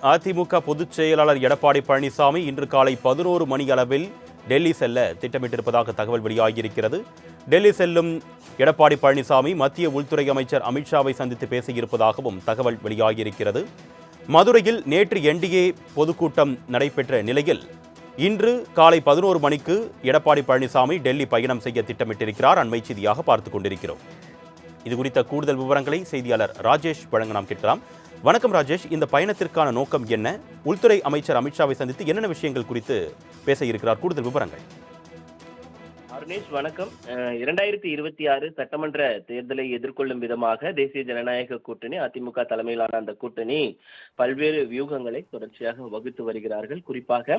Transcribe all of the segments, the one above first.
அதிமுக பொதுச் செயலாளர் எடப்பாடி பழனிசாமி இன்று காலை 11 மணி அளவில் டெல்லி செல்ல திட்டமிட்டிருப்பதாக தகவல் வெளியாகியிருக்கிறது. டெல்லி செல்லும் எடப்பாடி பழனிசாமி மத்திய உள்துறை அமைச்சர் அமித்ஷாவை சந்தித்து பேசியிருப்பதாகவும் தகவல் வெளியாகியிருக்கிறது. மதுரையில் நேற்று என்டிஏ பொதுக்கூட்டம் நடைபெற்ற நிலையில் இன்று காலை 11 மணிக்கு எடப்பாடி பழனிசாமி டெல்லி பயணம் செய்ய திட்டமிட்டிருக்கிறார். அண்மை செய்தியாக பார்த்துக் கொண்டிருக்கிறோம். இது குறித்த கூடுதல் விவரங்களை செய்தியாளர் ராஜேஷ் வழங்க நாம் கேட்கலாம். வணக்கம் ராஜேஷ், இந்த பயணத்திற்கான நோக்கம் என்ன? உள்துறை அமைச்சர் அமித்ஷாவை சந்தித்து என்னென்ன விஷயங்கள் குறித்து பேச இருக்கிறார்? கூடுதல் விவரங்கள். அருணேஷ் வணக்கம். 2026 சட்டமன்ற தேர்தலை எதிர்கொள்ளும் விதமாக தேசிய ஜனநாயக கூட்டணி, அதிமுக தலைமையிலான அந்த கூட்டணி பல்வேறு வியூகங்களை தொடர்ச்சியாக வகுத்து வருகிறார்கள். குறிப்பாக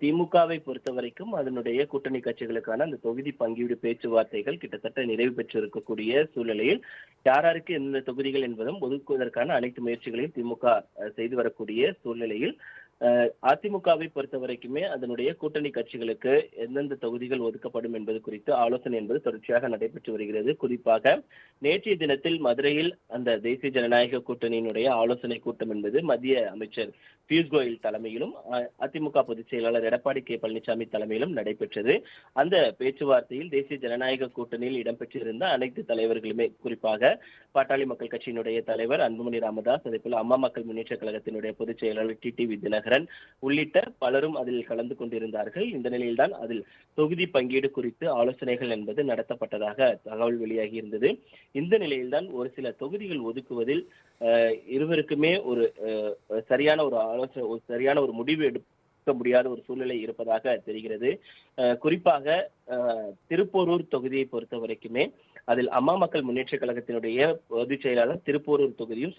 திமுகவை பொறுத்த வரைக்கும் அதனுடைய கூட்டணி கட்சிகளுக்கான அந்த தொகுதி பங்கீடு பேச்சுவார்த்தைகள் கிட்டத்தட்ட நிறைவு பெற்றிருக்கக்கூடிய சூழ்நிலையில் யாராருக்கு எந்த தொகுதிகள் என்பதும் ஒதுக்குவதற்கான அனைத்து முயற்சிகளையும் திமுக செய்து வரக்கூடிய சூழ்நிலையில் அதிமுகவை பொறுத்த வரைக்குமே அதனுடைய கூட்டணி கட்சிகளுக்கு எந்தெந்த தொகுதிகள் ஒதுக்கப்படும் என்பது குறித்து ஆலோசனை என்பது தொடர்ச்சியாக நடைபெற்று வருகிறது. குறிப்பாக நேற்றைய தினத்தில் மதுரையில் அந்த தேசிய ஜனநாயக கூட்டணியினுடைய ஆலோசனை கூட்டம் என்பது மத்திய அமைச்சர் பியூஷ் கோயல் தலைமையிலும் அதிமுக பொதுச் செயலாளர் எடப்பாடி பழனிசாமி தலைமையிலும் நடைபெற்றது. அந்த பேச்சுவார்த்தையில் தேசிய ஜனநாயக கூட்டணியில் இடம்பெற்றிருந்த அனைத்து தலைவர்களுமே, குறிப்பாக பாட்டாளி மக்கள் கட்சியினுடைய தலைவர் அன்புமணி ராமதாஸ், அதே போல அம்மா மக்கள் முன்னேற்ற கழகத்தினுடைய பொதுச் செயலாளர் டிடிவி தினகரன் உள்ளிட்ட பலரும் அதில் கலந்து கொண்டிருந்தார்கள். இந்த நிலையில்தான் அதில் தொகுதி பங்கீடு குறித்து ஆலோசனைகள் என்பது நடத்தப்பட்டதாக தகவல் வெளியாகி இருந்தது. இந்த நிலையில்தான் ஒரு சில தொகுதிகள் ஒதுக்குவதில் இருவருக்குமே ஒரு சரியான ஒரு ஆலோசனை, சரியான ஒரு முடிவு எடுக்க முடியாத ஒரு சூழ்நிலை இருப்பதாக தெரிகிறது. குறிப்பாக திருப்போரூர் தொகுதியை பொறுத்த வரைக்குமே அதில் அம்மா மக்கள் முன்னேற்ற கழகத்தினுடைய பொதுச் செயலாளர் திருப்போரூர் தொகுதியும்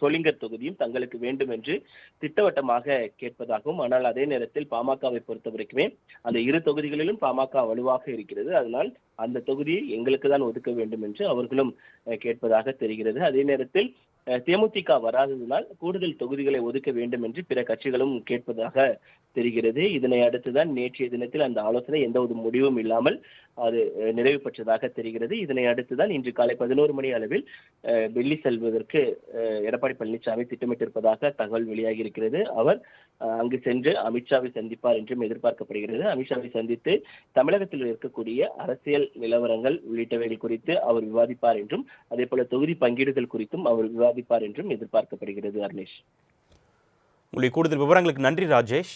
சோளிங்கர் தொகுதியும் தங்களுக்கு வேண்டும் என்று திட்டவட்டமாக கேட்பதாகவும், ஆனால் அதே நேரத்தில் பாமகவை பொறுத்த வரைக்குமே அந்த இரு தொகுதிகளிலும் பாமக வலுவாக இருக்கிறது, அதனால் அந்த தொகுதியை எங்களுக்கு தான் ஒதுக்க வேண்டும் என்று அவர்களும் கேட்பதாக தெரிகிறது. அதே நேரத்தில் தேமுதிக வராததினால் கூடுதல் தொகுதிகளை ஒதுக்க வேண்டும் என்று பிற கட்சிகளும் கேட்பதாக தெரிகிறது. இதனை அடுத்துதான் நேற்றைய தினத்தில் அந்த ஆலோசனை எந்த ஒரு முடிவும் இல்லாமல் அது நிறைவு பெற்றதாக தெரிகிறது. இதனை அடுத்துதான் இன்று காலை 11 மணி அளவில் டெல்லி செல்வதற்கு எடப்பாடி பழனிசாமி திட்டமிட்டிருப்பதாக தகவல் வெளியாகி இருக்கிறது. அவர் அங்கு சென்று அமித்ஷாவை சந்திப்பார் என்றும் எதிர்பார்க்கப்படுகிறது. அமித்ஷாவை சந்தித்து தமிழகத்தில் இருக்கக்கூடிய அரசியல் நிலவரங்கள் உள்ளிட்டவைகள் குறித்து அவர் விவாதிப்பார் என்றும், அதே போல தொகுதி பங்கீடுகள் குறித்தும் அவர் விவாதிப்பார் என்றும் எதிர்பார்க்கப்படுகிறது. அர்னேஷ், உங்களுடைய கூடுதல் விவரங்களுக்கு நன்றி ராஜேஷ்.